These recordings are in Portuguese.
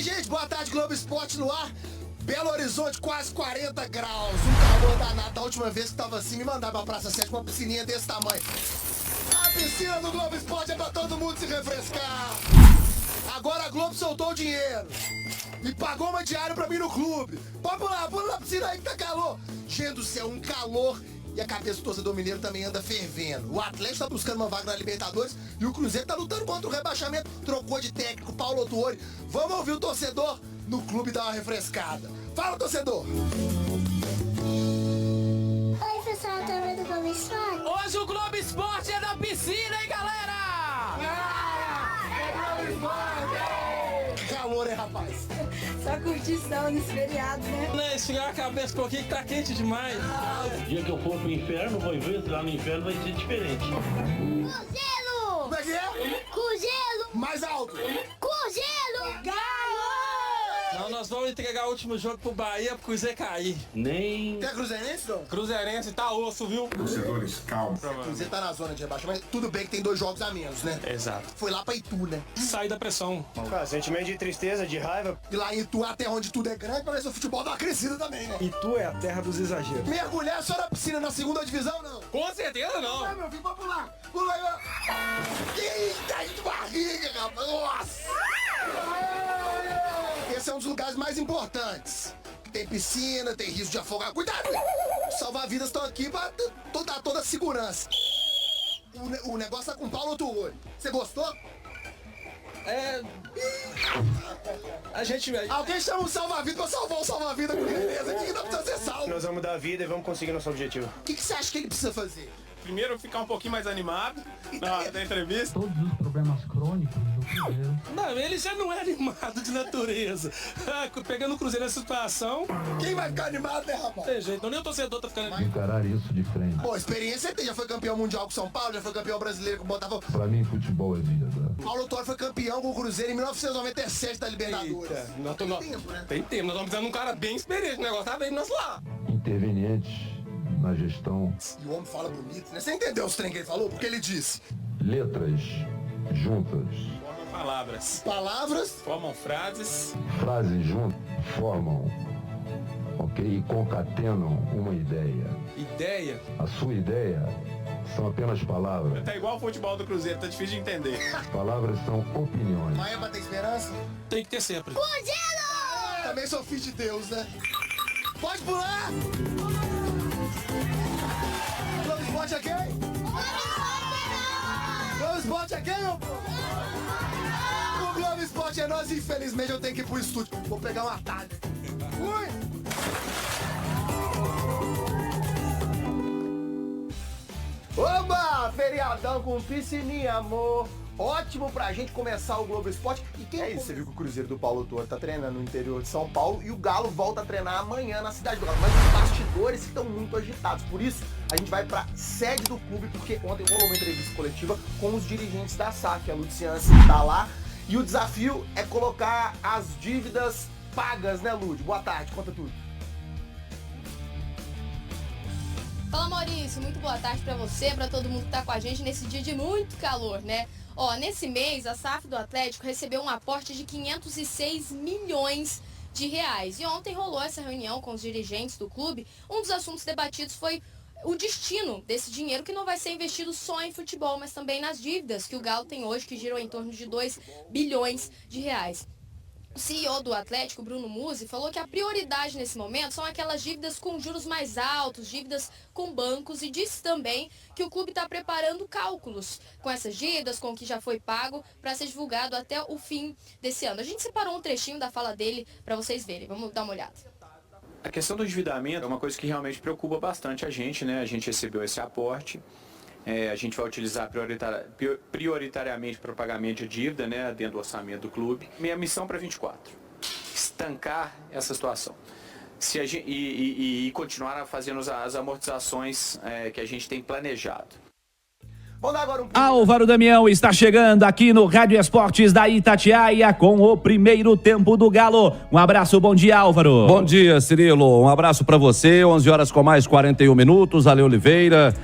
aí, gente, boa tarde, Globo Esporte no ar. Belo Horizonte, quase 40 graus. Um calor danado. Da última vez que tava assim, me mandaram pra Praça 7 com uma piscininha desse tamanho. A piscina do Globo Esporte é pra todo mundo se refrescar. Agora a Globo soltou o dinheiro e pagou uma diária pra mim no clube. Pula na piscina aí que tá calor. Gente do céu, um calor. E a cabeça do torcedor mineiro também anda fervendo. O Atlético tá buscando uma vaga na Libertadores e o Cruzeiro tá lutando contra o rebaixamento. Trocou de técnico, Paulo Autuori. Vamos ouvir o torcedor no clube dar uma refrescada. Fala, torcedor! Oi, pessoal, turma do Globo Esporte. Hoje o Globo Esporte é da piscina, hein, galera? É Globo Esporte! Que calor, hein, rapaz? Só curtição nesse feriado, né? Estirar a cabeça um pouquinho que tá quente demais. O dia que eu for pro inferno, vou ver, lá no inferno vai ser diferente. Cogelo! Como é que é? Cogelo! Mais alto! Cogelo! Não, nós vamos entregar o último jogo pro Bahia pro Cruzeiro cair. Nem... Tem a Cruzeirense, não? Cruzeirense tá osso, viu? Torcedores, calma. O Cruzeiro tá na zona de rebaixamento. Tudo bem que tem 2 jogos a menos, né? Exato. Foi lá pra Itu, né? Sai da pressão. Sentimento de tristeza, de raiva. E lá em Itu, a terra onde tudo é grande, parece o futebol dá uma crescida também, né? E tu é a terra dos exageros. Mergulhar só na piscina na segunda divisão, não? Com certeza não. Vai, meu filho, pode pular. Pula aí, ó. Eita, de barriga, rapaz. Nossa. Esse é um dos lugares mais importantes. Tem piscina, tem risco de afogar. Cuidado! Os salva-vidas estão aqui pra dar toda a segurança. O negócio tá com o Paulo Autuori. Você gostou? A gente... Alguém chama um salva-vida pra salvar o salva-vida com beleza. O que tá precisando ser salvo? Nós vamos dar vida e vamos conseguir nosso objetivo. O que você acha que ele precisa fazer? Primeiro, ficar um pouquinho mais animado na hora da entrevista. Todos os problemas crônicos do Cruzeiro. Não, ele já não é animado de natureza. Pegando o Cruzeiro nessa situação, Quem vai ficar animado, né, rapaz? não tem jeito. Nem o torcedor tá ficando animado. Encarar isso de frente. Pô, experiência ele tem. Já foi campeão mundial com São Paulo, já foi campeão brasileiro com o Botafogo. Pra mim, futebol é vida. Paulo Autuori foi campeão com o Cruzeiro em 1997 da Libertadores. Eita, nós Tem estamos... tempo, né? Tem tempo, nós estamos precisando de um cara bem experiente. O negócio tá bem nós lá. Intervenientes na gestão. E o homem fala bonito, né? Você entendeu os trem que ele falou? Porque ele disse: Letras juntas. Formam palavras. palavras, Formam frases. Frases juntas formam, ok? E concatenam uma ideia. Ideia. A sua ideia são apenas palavras. Tá igual o futebol do Cruzeiro, tá difícil de entender. Palavras são opiniões. amanhã pra ter esperança. Tem que ter sempre. Cogelo! Também sou filho de Deus, né? Pode pular! Globo Esporte é quem? Globo Esporte é quem, meu povo? O Globo Esporte é nós, infelizmente eu tenho que ir pro estúdio. Vou pegar um atalho. Fui! Oba! Feriadão com piscininha, amor. Ótimo pra gente começar o Globo Esporte. E quem é isso? Você viu que o Cruzeiro do Paulo Autuori tá treinando no interior de São Paulo e o Galo volta a treinar amanhã na cidade do Galo. Mas os bastidores estão muito agitados. Por isso, a gente vai pra sede do clube, porque ontem rolou uma entrevista coletiva com os dirigentes da SAF. A Luciana tá lá. E o desafio é colocar as dívidas pagas, né, Lud? Boa tarde, conta tudo. Fala, Maurício, muito boa tarde pra você, pra todo mundo que tá com a gente nesse dia de muito calor, né? Ó, nesse mês, a SAF do Atlético recebeu um aporte de 506 milhões de reais. E ontem rolou essa reunião com os dirigentes do clube. Um dos assuntos debatidos foi o destino desse dinheiro, que não vai ser investido só em futebol, mas também nas dívidas que o Galo tem hoje, que giram em torno de 2 bilhões de reais. O CEO do Atlético, Bruno Musi, falou que a prioridade nesse momento são aquelas dívidas com juros mais altos, dívidas com bancos, e disse também que o clube está preparando cálculos com essas dívidas, com o que já foi pago, para ser divulgado até o fim desse ano. A gente separou um trechinho da fala dele para vocês verem. Vamos dar uma olhada. A questão do endividamento é uma coisa que realmente preocupa bastante a gente, né? A gente recebeu esse aporte. A gente vai utilizar prioritariamente para o pagamento de dívida, né, dentro do orçamento do clube. Minha missão para 24, estancar essa situação e continuar fazendo as amortizações que a gente tem planejado. Vamos dar agora Álvaro Damião está chegando aqui no Rádio Esportes da Itatiaia com o primeiro tempo do Galo. Um abraço, bom dia, Álvaro. Bom dia, Cirilo. Um abraço para você. 11 horas com mais 41 minutos. Ale Oliveira.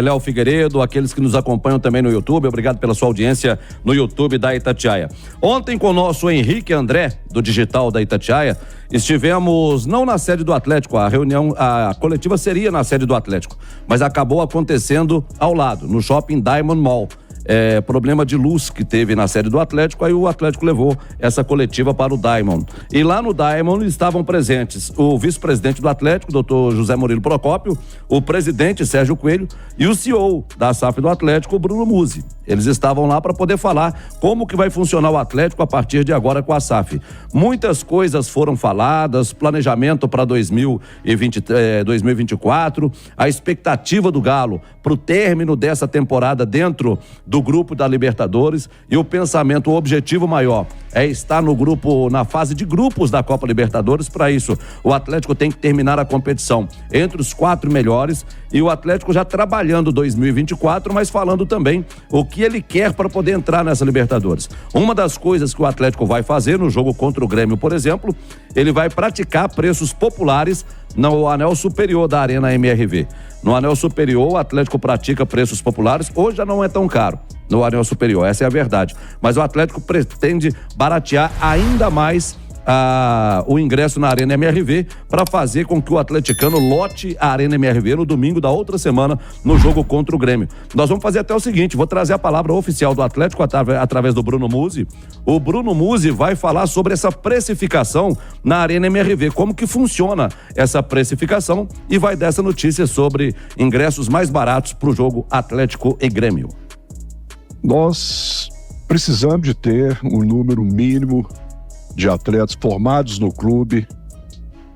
Léo Figueiredo, aqueles que nos acompanham também no YouTube, obrigado pela sua audiência no YouTube da Itatiaia. Ontem com o nosso Henrique André, do Digital da Itatiaia, estivemos não na sede do Atlético, a coletiva seria na sede do Atlético, mas acabou acontecendo ao lado, no Shopping Diamond Mall. Problema de luz que teve na sede do Atlético, aí o Atlético levou essa coletiva para o Diamond. E lá no Diamond estavam presentes o vice-presidente do Atlético, Dr. José Murilo Procópio, o presidente Sérgio Coelho e o CEO da SAF do Atlético, Bruno Musi. Eles estavam lá para poder falar como que vai funcionar o Atlético a partir de agora com a SAF. Muitas coisas foram faladas, planejamento para 2024, a expectativa do Galo para o término dessa temporada dentro do grupo da Libertadores e o pensamento, o objetivo maior é estar no grupo, na fase de grupos da Copa Libertadores. Para isso, o Atlético tem que terminar a competição entre os 4 melhores e o Atlético já trabalhando 2024, mas falando também o que ele quer para poder entrar nessa Libertadores. Uma das coisas que o Atlético vai fazer no jogo contra o Grêmio, por exemplo, ele vai praticar preços populares no anel superior da Arena MRV. No anel superior, o Atlético pratica preços populares. Hoje já não é tão caro no anel superior, essa é a verdade. Mas o Atlético pretende baratear ainda mais o ingresso na Arena MRV para fazer com que o atleticano lote a Arena MRV no domingo da outra semana no jogo contra o Grêmio. Nós vamos fazer até o seguinte, vou trazer a palavra oficial do Atlético através do Bruno Musi. O Bruno Musi vai falar sobre essa precificação na Arena MRV, como que funciona essa precificação e vai dar essa notícia sobre ingressos mais baratos para o jogo Atlético e Grêmio. Nós precisamos de ter um número mínimo de atletas formados no clube.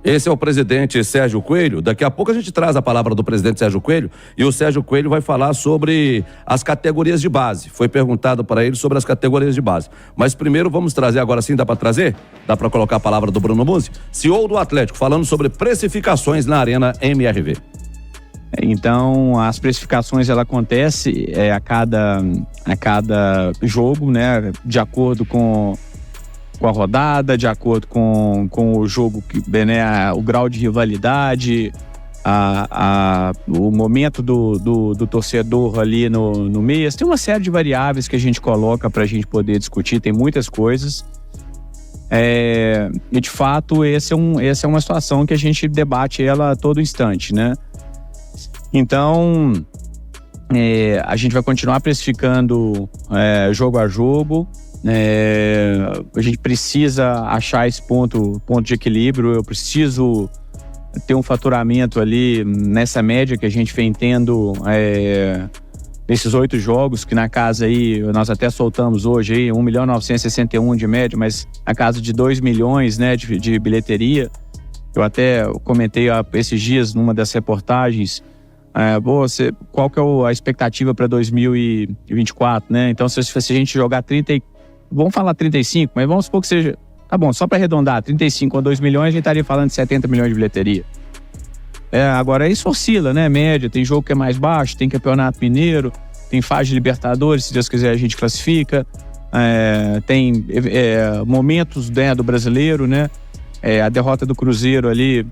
Esse é o presidente Sérgio Coelho. Daqui a pouco a gente traz a palavra do presidente Sérgio Coelho e o Sérgio Coelho vai falar sobre as categorias de base. Foi perguntado para ele sobre as categorias de base. Mas primeiro vamos trazer, agora sim, dá para trazer? Dá para colocar a palavra do Bruno Musi? CEO do Atlético, falando sobre precificações na Arena MRV. Então, as precificações, ela acontece a cada jogo, né? De acordo com a rodada, de acordo com o jogo, né, o grau de rivalidade, o momento do torcedor ali no mês. Tem uma série de variáveis que a gente coloca para a gente poder discutir, tem muitas coisas. E de fato, essa é uma situação que a gente debate ela a todo instante, né? Então, a gente vai continuar precificando jogo a jogo. A gente precisa achar esse ponto de equilíbrio. Eu preciso ter um faturamento ali nessa média que a gente vem tendo nesses 8 jogos, que na casa aí, nós até soltamos hoje aí 1.961.000 de média, mas na casa de 2 milhões, né, de bilheteria. Eu até comentei esses dias numa das reportagens, qual que é a expectativa para 2024, né? Então, se a gente jogar vamos falar 35, mas vamos supor que seja, tá bom, só para arredondar, 35 ou 2 milhões, a gente estaria falando de 70 milhões de bilheteria. Agora isso oscila, né, média, tem jogo que é mais baixo, tem campeonato mineiro, tem fase de Libertadores, se Deus quiser a gente classifica, tem momentos, né, do brasileiro, né, a derrota do Cruzeiro ali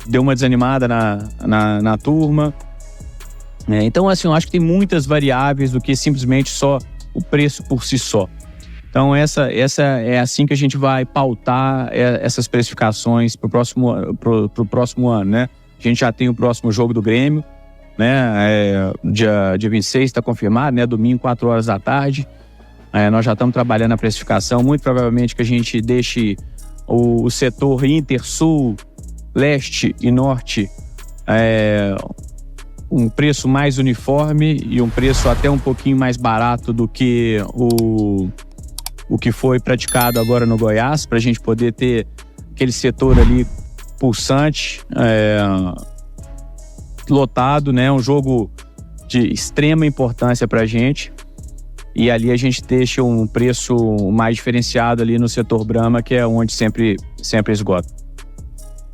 deu uma desanimada na turma. Então, assim, eu acho que tem muitas variáveis do que simplesmente só o preço por si só. Então, essa é assim que a gente vai pautar essas precificações pro próximo ano, né? A gente já tem o próximo jogo do Grêmio, né? Dia 26 está confirmado, né? Domingo, 4 horas da tarde. Nós já estamos trabalhando a precificação. Muito provavelmente que a gente deixe o setor Inter, Sul, Leste e Norte um preço mais uniforme e um preço até um pouquinho mais barato do que o que foi praticado agora no Goiás, para a gente poder ter aquele setor ali pulsante, lotado, né? Um jogo de extrema importância para a gente. E ali a gente deixa um preço mais diferenciado ali no setor Brahma, que é onde sempre esgota.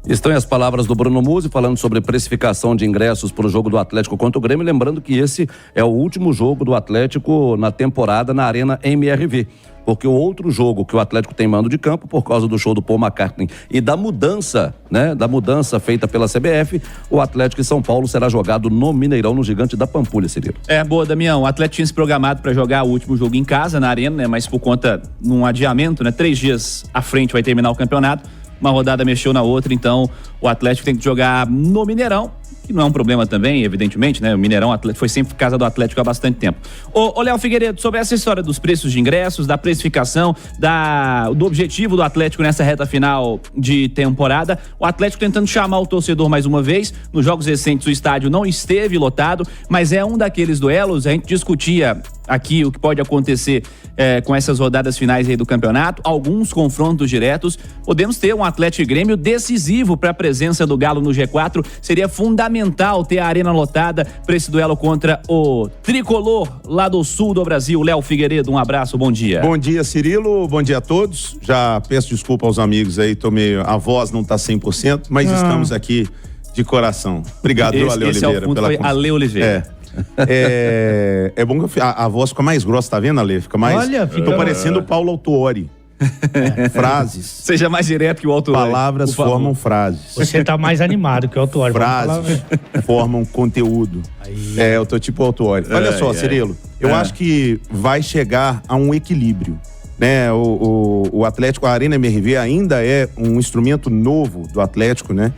Estão as palavras do Bruno Musi falando sobre precificação de ingressos para o jogo do Atlético contra o Grêmio, lembrando que esse é o último jogo do Atlético na temporada na Arena MRV, porque o outro jogo que o Atlético tem mando de campo, por causa do show do Paul McCartney e da mudança, né, da mudança feita pela CBF, o Atlético e São Paulo será jogado no Mineirão, no Gigante da Pampulha, Cirilo. Boa, Damião, o Atlético tinha se programado para jogar o último jogo em casa, na Arena, né, mas por conta de um adiamento, né, 3 dias à frente vai terminar o campeonato, uma rodada mexeu na outra, então o Atlético tem que jogar no Mineirão, que não é um problema também, evidentemente, né? O Mineirão foi sempre casa do Atlético há bastante tempo. Ô Léo Figueiredo, sobre essa história dos preços de ingressos, da precificação, do objetivo do Atlético nessa reta final de temporada, o Atlético tentando chamar o torcedor mais uma vez, nos jogos recentes o estádio não esteve lotado, mas é um daqueles duelos, a gente discutia aqui o que pode acontecer com essas rodadas finais aí do campeonato, alguns confrontos diretos, podemos ter um Atlético e Grêmio decisivo para a presença do Galo no G4, seria fundamental ter a arena lotada para esse duelo contra o tricolor lá do sul do Brasil. Léo Figueiredo, um abraço, bom dia. Bom dia, Cirilo, bom dia a todos, já peço desculpa aos amigos aí, a voz não tá 100%, mas estamos aqui de coração. Obrigado, Ale Oliveira. Esse é o ponto, foi Ale Oliveira. É bom que a voz fica mais grossa, tá vendo, Ale? Fica mais... Olha, tô parecendo o Paulo Autuori. Frases. Seja mais direto que o Autuori. Palavras formam frases. Você tá mais animado que o Autuori. Frases formam conteúdo. Eu tô tipo o Autuori. Olha só, Cirilo, eu acho que vai chegar a um equilíbrio, né? O Atlético, a Arena MRV ainda é um instrumento novo do Atlético, né?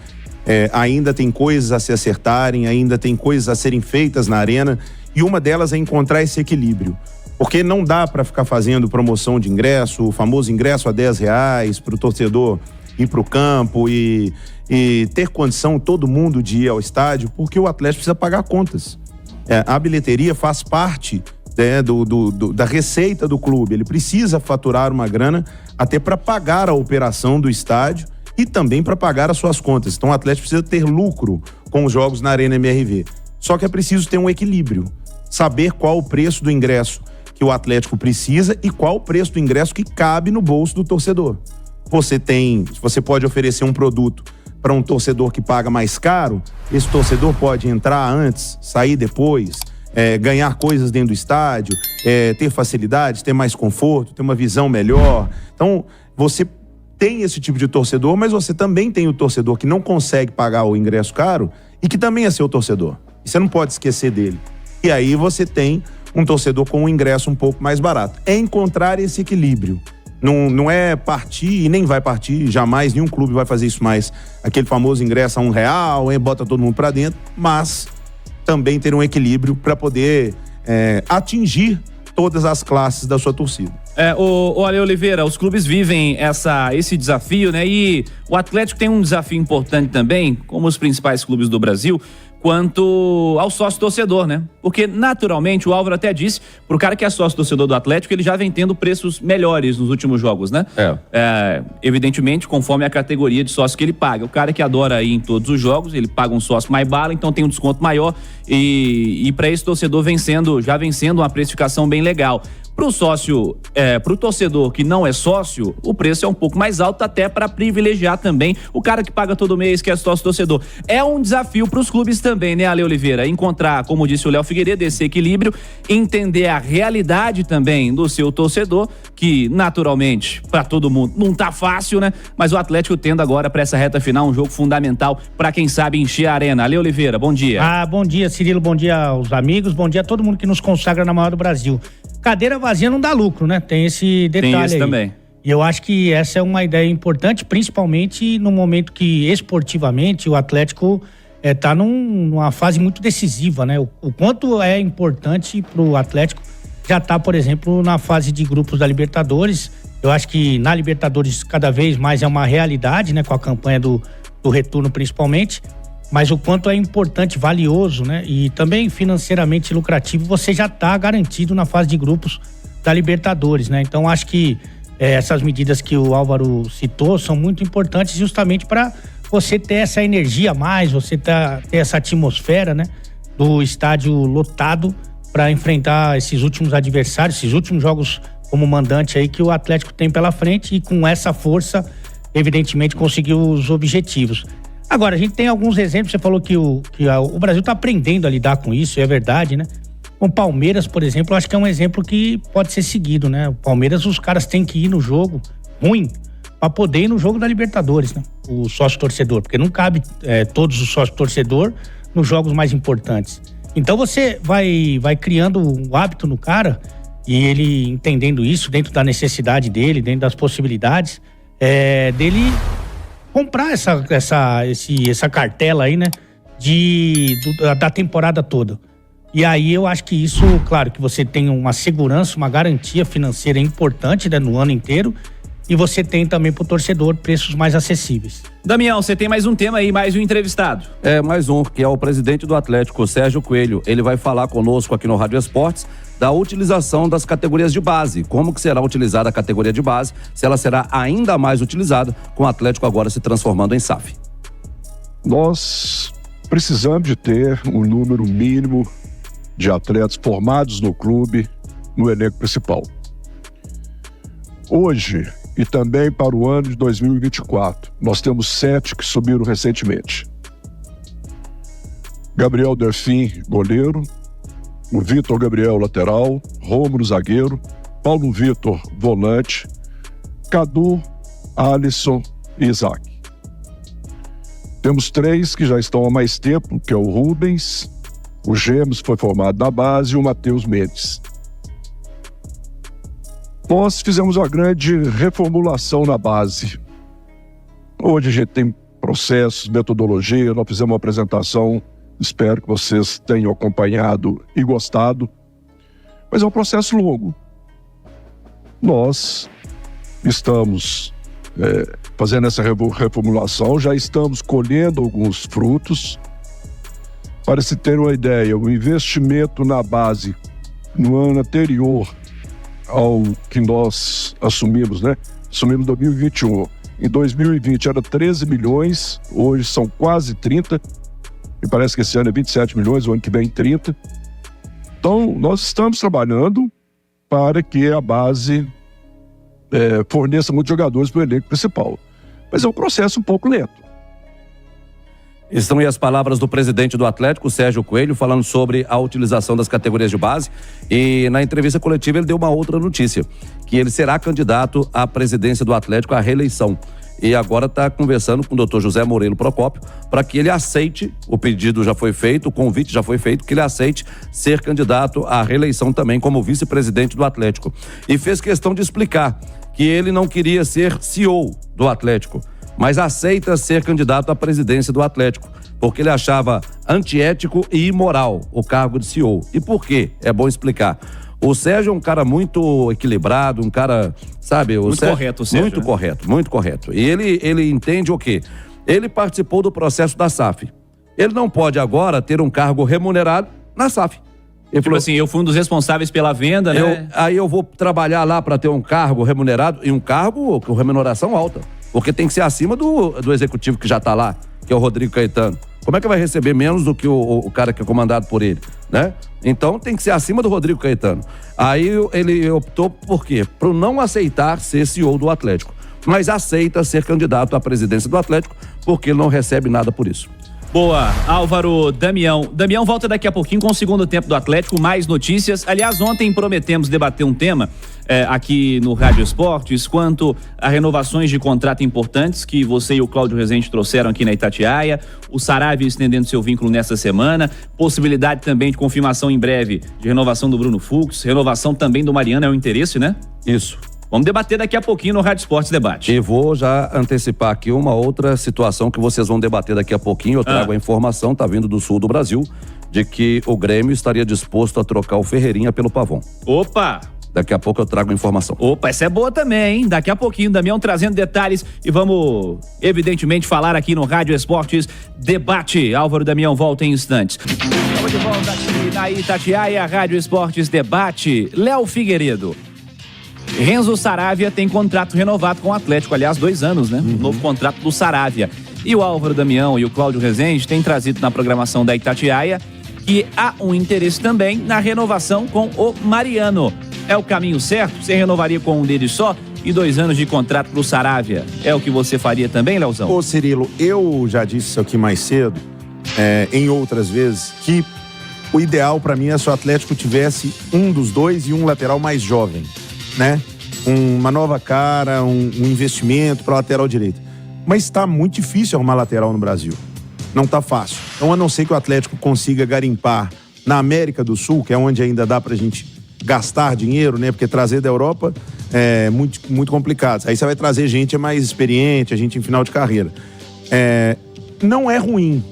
Ainda tem coisas a se acertarem, ainda tem coisas a serem feitas na arena, e uma delas é encontrar esse equilíbrio. Porque não dá para ficar fazendo promoção de ingresso, o famoso ingresso a R$10 para o torcedor ir para o campo e ter condição todo mundo de ir ao estádio, porque o Atlético precisa pagar contas. A bilheteria faz parte da receita do clube, ele precisa faturar uma grana até para pagar a operação do estádio e também para pagar as suas contas. Então o Atlético precisa ter lucro com os jogos na Arena MRV. Só que é preciso ter um equilíbrio, saber qual o preço do ingresso que o Atlético precisa e qual o preço do ingresso que cabe no bolso do torcedor. Você pode oferecer um produto para um torcedor que paga mais caro, esse torcedor pode entrar antes, sair depois, ganhar coisas dentro do estádio, ter facilidades, ter mais conforto, ter uma visão melhor. Então, você tem esse tipo de torcedor, mas você também tem o torcedor que não consegue pagar o ingresso caro e que também é seu torcedor. E você não pode esquecer dele. E aí você tem um torcedor com um ingresso um pouco mais barato. É encontrar esse equilíbrio. Não é partir e nem vai partir, jamais, nenhum clube vai fazer isso mais. Aquele famoso ingresso a R$1, bota todo mundo pra dentro, mas também ter um equilíbrio para poder atingir todas as classes da sua torcida. O Ale Oliveira, os clubes vivem esse desafio, né? E o Atlético tem um desafio importante também, como os principais clubes do Brasil, quanto ao sócio-torcedor, né? Porque, naturalmente, o Álvaro até disse, pro cara que é sócio-torcedor do Atlético, ele já vem tendo preços melhores nos últimos jogos, né? Evidentemente, conforme a categoria de sócio que ele paga. O cara que adora ir em todos os jogos, ele paga um sócio mais bala, então tem um desconto maior e para esse torcedor já vem sendo uma precificação bem legal. Pro sócio, pro torcedor que não é sócio, o preço é um pouco mais alto, até para privilegiar também o cara que paga todo mês, que é sócio torcedor. É um desafio pros clubes também, né, Ale Oliveira? Encontrar, como disse o Léo Figueiredo, esse equilíbrio, entender a realidade também do seu torcedor, que naturalmente, para todo mundo, não tá fácil, né? Mas o Atlético tendo agora para essa reta final um jogo fundamental para quem sabe encher a arena. Ale Oliveira, bom dia. Bom dia, Cirilo, bom dia aos amigos, bom dia a todo mundo que nos consagra na maior do Brasil. Cadeira vazia não dá lucro, né? Tem esse detalhe. Tem isso aí também. E eu acho que essa é uma ideia importante, principalmente no momento que esportivamente o Atlético tá numa fase muito decisiva, né? O quanto é importante pro Atlético já tá, por exemplo, na fase de grupos da Libertadores. Eu acho que na Libertadores cada vez mais é uma realidade, né? Com a campanha do retorno principalmente. Mas o quanto é importante, valioso, né? E também financeiramente lucrativo, você já está garantido na fase de grupos da Libertadores, né? Então acho que essas medidas que o Álvaro citou são muito importantes justamente para você ter essa energia a mais, você ter essa atmosfera, né? Do estádio lotado para enfrentar esses últimos adversários, esses últimos jogos como mandante aí que o Atlético tem pela frente e com essa força, evidentemente, conseguir os objetivos. Agora, a gente tem alguns exemplos, você falou que o Brasil está aprendendo a lidar com isso, é verdade, né? O Palmeiras, por exemplo, eu acho que é um exemplo que pode ser seguido, né? O Palmeiras, os caras têm que ir no jogo ruim para poder ir no jogo da Libertadores, né? O sócio-torcedor, porque não cabe todos os sócio-torcedor nos jogos mais importantes. Então você vai criando um hábito no cara e ele entendendo isso dentro da necessidade dele, dentro das possibilidades dele comprar essa cartela aí, né? Da temporada toda. E aí eu acho que isso, claro, que você tem uma segurança, uma garantia financeira importante, né, no ano inteiro, e você tem também pro torcedor preços mais acessíveis. Damião, você tem mais um tema aí, mais um entrevistado. Mais um, que é o presidente do Atlético, Sérgio Coelho. Ele vai falar conosco aqui no Rádio Esportes da utilização das categorias de base. Como que será utilizada a categoria de base, se ela será ainda mais utilizada, com o Atlético agora se transformando em SAF. Nós precisamos de ter um número mínimo de atletas formados no clube, no elenco principal. Hoje, e também para o ano de 2024, nós temos 7 que subiram recentemente. Gabriel Delfim, goleiro, o Vitor Gabriel, lateral, Rômulo, zagueiro, Paulo Vitor, volante, Cadu, Alisson e Isaac. Temos 3 que já estão há mais tempo, que é o Rubens, o Gêmeos foi formado na base e o Matheus Mendes. Nós fizemos uma grande reformulação na base. Hoje a gente tem processos, metodologia, nós fizemos uma apresentação, espero que vocês tenham acompanhado e gostado. Mas é um processo longo. Nós estamos fazendo essa reformulação, já estamos colhendo alguns frutos. Para se ter uma ideia, o investimento na base no ano anterior ao que nós assumimos, né? Assumimos em 2021. Em 2020 era 13 milhões, hoje são quase 30. E parece que esse ano é 27 milhões, o ano que vem 30. Então, nós estamos trabalhando para que a base forneça muitos jogadores para o elenco principal. Mas é um processo um pouco lento. Estão aí as palavras do presidente do Atlético, Sérgio Coelho, falando sobre a utilização das categorias de base. E na entrevista coletiva ele deu uma outra notícia, que ele será candidato à presidência do Atlético à reeleição. E agora está conversando com o Dr. José Moreira Procópio para que ele aceite, o pedido já foi feito, o convite já foi feito, que ele aceite ser candidato à reeleição também como vice-presidente do Atlético. E fez questão de explicar que ele não queria ser CEO do Atlético, mas aceita ser candidato à presidência do Atlético, porque ele achava antiético e imoral o cargo de CEO. E por quê? É bom explicar. O Sérgio é um cara muito equilibrado, um cara, sabe? Muito correto, o Sérgio. Muito correto, muito correto. E ele entende o quê? Ele participou do processo da SAF. Ele não pode agora ter um cargo remunerado na SAF. Ele falou assim, eu fui um dos responsáveis pela venda, né? Aí eu vou trabalhar lá para ter um cargo remunerado, e um cargo com remuneração alta. Porque tem que ser acima do executivo que já tá lá, que é o Rodrigo Caetano. Como é que vai receber menos do que o cara que é comandado por ele, né? Então tem que ser acima do Rodrigo Caetano. Aí ele optou por quê? Por não aceitar ser CEO do Atlético. Mas aceita ser candidato à presidência do Atlético, porque ele não recebe nada por isso. Boa, Álvaro, Damião. Damião volta daqui a pouquinho com o segundo tempo do Atlético, mais notícias. Aliás, ontem prometemos debater um tema aqui no Rádio Esportes quanto a renovações de contrato importantes que você e o Cláudio Rezende trouxeram aqui na Itatiaia, o Saravia estendendo seu vínculo nesta semana, possibilidade também de confirmação em breve de renovação do Bruno Fux, renovação também do Mariano, é o interesse, né? Isso. Vamos debater daqui a pouquinho no Rádio Esportes Debate. E vou já antecipar aqui uma outra situação que vocês vão debater daqui a pouquinho. Eu trago a informação, tá vindo do sul do Brasil, de que o Grêmio estaria disposto a trocar o Ferreirinha pelo Pavon. Opa! Daqui a pouco eu trago a informação. Opa, essa é boa também, hein? Daqui a pouquinho, Damião trazendo detalhes e vamos, evidentemente, falar aqui no Rádio Esportes Debate. Álvaro Damião volta em instantes. Estamos de volta aqui na Itatiaia, Rádio Esportes Debate. Léo Figueiredo. Renzo Saravia tem contrato renovado com o Atlético, aliás, 2 anos, né? Novo contrato do Saravia. E o Álvaro Damião e o Cláudio Rezende têm trazido na programação da Itatiaia que há um interesse também na renovação com o Mariano. É o caminho certo? Você renovaria com um deles só? e 2 anos de contrato pro Saravia. É o que você faria também, Leozão? Ô, Cirilo, eu já disse isso aqui mais cedo, em outras vezes, que o ideal pra mim é se o Atlético tivesse um dos dois e um lateral mais jovem, né? Uma nova cara, um investimento pra lateral direito. Mas tá muito difícil arrumar lateral no Brasil. Não tá fácil. Então, a não ser que o Atlético consiga garimpar na América do Sul, que é onde ainda dá pra gente gastar dinheiro, né? Porque trazer da Europa é muito, muito complicado. Aí você vai trazer gente mais experiente, a gente em final de carreira. Não é ruim,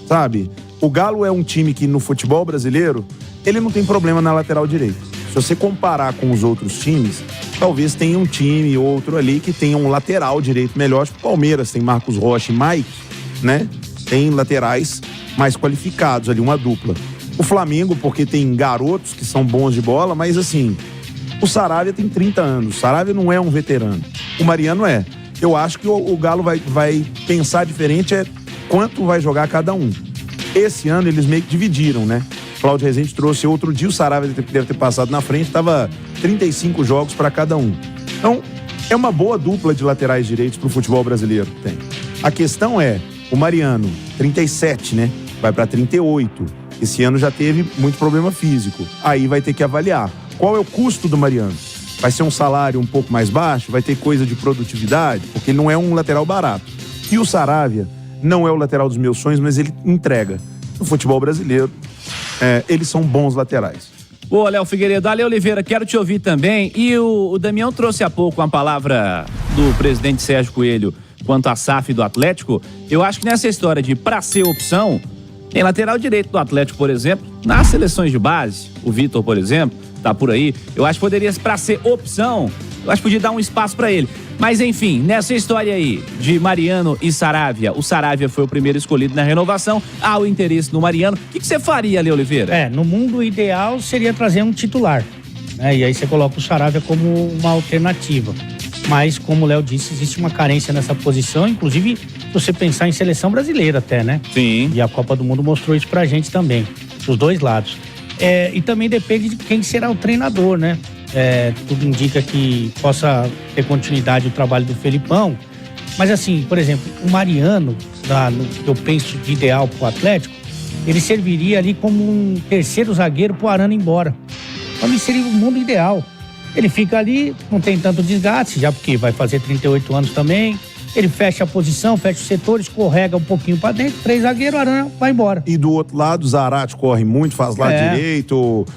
sabe? O Galo é um time que no futebol brasileiro, ele não tem problema na lateral direita. Se você comparar com os outros times, talvez tenha um time outro ali que tenha um lateral direito melhor. Tipo o Palmeiras tem Marcos Rocha e Mike, né? Tem laterais mais qualificados ali, uma dupla. O Flamengo, porque tem garotos que são bons de bola, mas assim, o Saravia tem 30 anos. O Saravia não é um veterano. O Mariano é. Eu acho que o Galo vai pensar diferente quanto vai jogar cada um. Esse ano eles meio que dividiram, né? Cláudio Rezende trouxe outro dia, o Saravia deve ter passado na frente, tava 35 jogos para cada um. Então, é uma boa dupla de laterais direitos pro futebol brasileiro. Tem. A questão é, o Mariano, 37, né? Vai para 38. Esse ano já teve muito problema físico. Aí vai ter que avaliar. Qual é o custo do Mariano? Vai ser um salário um pouco mais baixo? Vai ter coisa de produtividade? Porque ele não é um lateral barato. E o Saravia não é o lateral dos meus sonhos, mas ele entrega. No futebol brasileiro, eles são bons laterais. Ô, Léo Figueiredo, Ale Oliveira, quero te ouvir também. E o Damião trouxe há pouco uma palavra do presidente Sérgio Coelho quanto à SAF do Atlético. Eu acho que nessa história de pra ser opção, tem lateral direito do Atlético, por exemplo, nas seleções de base. O Vitor, por exemplo, tá por aí. Eu acho que poderia, pra ser opção, eu acho que podia dar um espaço pra ele. Mas enfim, nessa história aí de Mariano e Saravia, o Saravia foi o primeiro escolhido na renovação, há o interesse no Mariano. O que você faria, Ale Oliveira? No mundo ideal seria trazer um titular, né? E aí você coloca o Saravia como uma alternativa. Mas, como o Léo disse, existe uma carência nessa posição, inclusive se você pensar em seleção brasileira até, né? Sim. E a Copa do Mundo mostrou isso pra gente também, dos dois lados. E também depende de quem será o treinador, né? Tudo indica que possa ter continuidade o trabalho do Felipão. Mas assim, por exemplo, o Mariano, que eu penso de ideal pro Atlético, ele serviria ali como um terceiro zagueiro pro Arana ir embora. Para mim seria o mundo ideal. Ele fica ali, não tem tanto desgaste, já porque vai fazer 38 anos também. Ele fecha a posição, fecha o setor, escorrega um pouquinho pra dentro, 3 zagueiros, o Arana vai embora. E do outro lado, o Zarate corre muito, faz lado direito,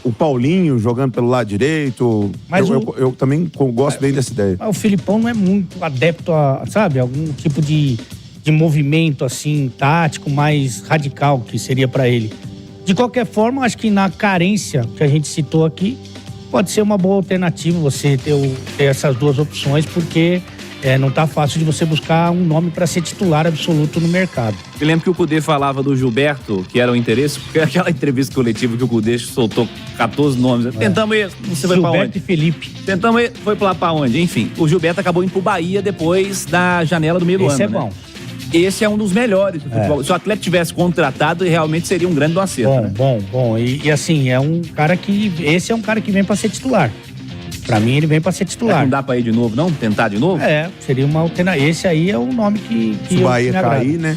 o Paulinho jogando pelo lado direito. Mas eu também gosto bem dessa ideia. O Filipão não é muito adepto a, sabe, algum tipo de movimento assim, tático, mais radical que seria pra ele. De qualquer forma, acho que na carência que a gente citou aqui, pode ser uma boa alternativa você ter essas duas opções, porque não tá fácil de você buscar um nome para ser titular absoluto no mercado. Eu lembro que o Cudê falava do Gilberto, que era o interesse, porque aquela entrevista coletiva que o Cudê soltou 14 nomes. Tentamos esse, você foi pra onde? Gilberto e Felipe. Tentamos esse, foi pra onde? Enfim, o Gilberto acabou indo pro Bahia depois da janela do meio do ano. Esse é bom. Esse é um dos melhores do futebol. Se o Atlético tivesse contratado, realmente seria um grande acerto. Bom. E assim, é um cara que... Esse é um cara que vem para ser titular. Pra mim, ele vem pra ser titular. Não dá pra ir de novo, não? Tentar de novo? Seria uma alternativa. Esse aí é o nome que se o Bahia cair, né?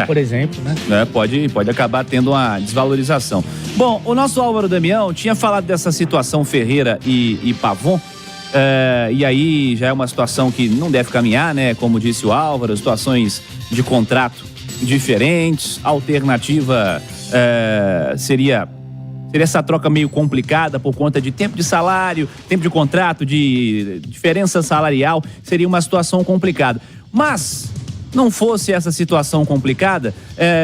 Por exemplo, né? Pode acabar tendo uma desvalorização. Bom, o nosso Álvaro Damião tinha falado dessa situação Ferreira e Pavon. E aí já é uma situação que não deve caminhar, né? Como disse o Álvaro, situações de contrato diferentes. A alternativa seria essa troca meio complicada por conta de tempo de salário, tempo de contrato, de diferença salarial. Seria uma situação complicada. Mas não fosse essa situação complicada,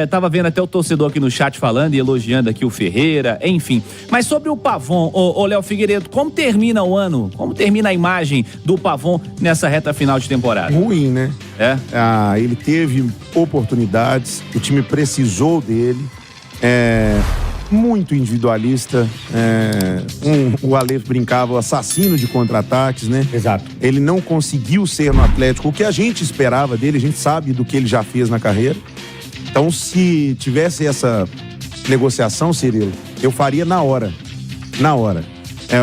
tava vendo até o torcedor aqui no chat falando e elogiando aqui o Ferreira, enfim. Mas sobre o Pavon, ô Léo Figueiredo, como termina o ano? Como termina a imagem do Pavon nessa reta final de temporada? Ruim, né? Ele teve oportunidades, o time precisou dele, muito individualista, o Aleph brincava, o assassino de contra-ataques, né? Exato. Ele não conseguiu ser no Atlético o que a gente esperava dele, a gente sabe do que ele já fez na carreira. Então, se tivesse essa negociação, Cirilo, eu faria na hora.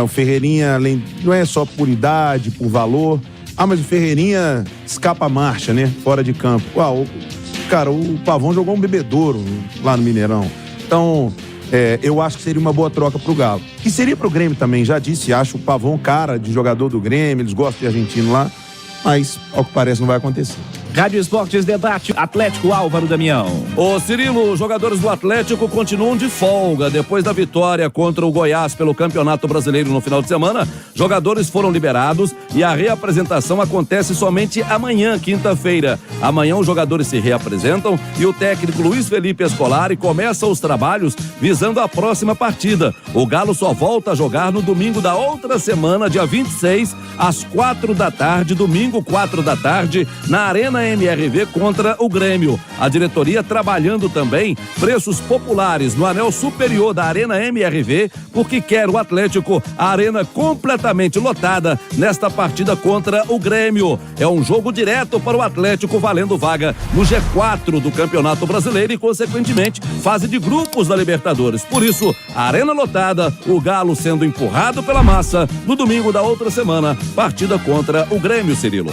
O Ferreirinha, não é só por idade, por valor. Mas o Ferreirinha escapa a marcha, né? Fora de campo. Cara, o Pavão jogou um bebedouro lá no Mineirão. Então, eu acho que seria uma boa troca pro Galo. E seria pro Grêmio também, já disse, acho o Pavão cara de jogador do Grêmio, eles gostam de argentino lá, mas, ao que parece, não vai acontecer. Rádio Esportes Debate, Atlético, Álvaro Damião. Ô Cirilo, os jogadores do Atlético continuam de folga. Depois da vitória contra o Goiás pelo Campeonato Brasileiro no final de semana, jogadores foram liberados e a reapresentação acontece somente amanhã, quinta-feira. Amanhã os jogadores se reapresentam e o técnico Luiz Felipe Scolari começa os trabalhos visando a próxima partida. O Galo só volta a jogar no domingo da outra semana, dia 26, às 4 da tarde, domingo 4 da tarde, na Arena MRV contra o Grêmio. A diretoria trabalhando também preços populares no anel superior da Arena MRV, porque quer o Atlético a arena completamente lotada nesta partida contra o Grêmio. É um jogo direto para o Atlético, valendo vaga no G4 do Campeonato Brasileiro e, consequentemente, fase de grupos da Libertadores. Por isso, a arena lotada, o Galo sendo empurrado pela massa no domingo da outra semana, partida contra o Grêmio, Cirilo.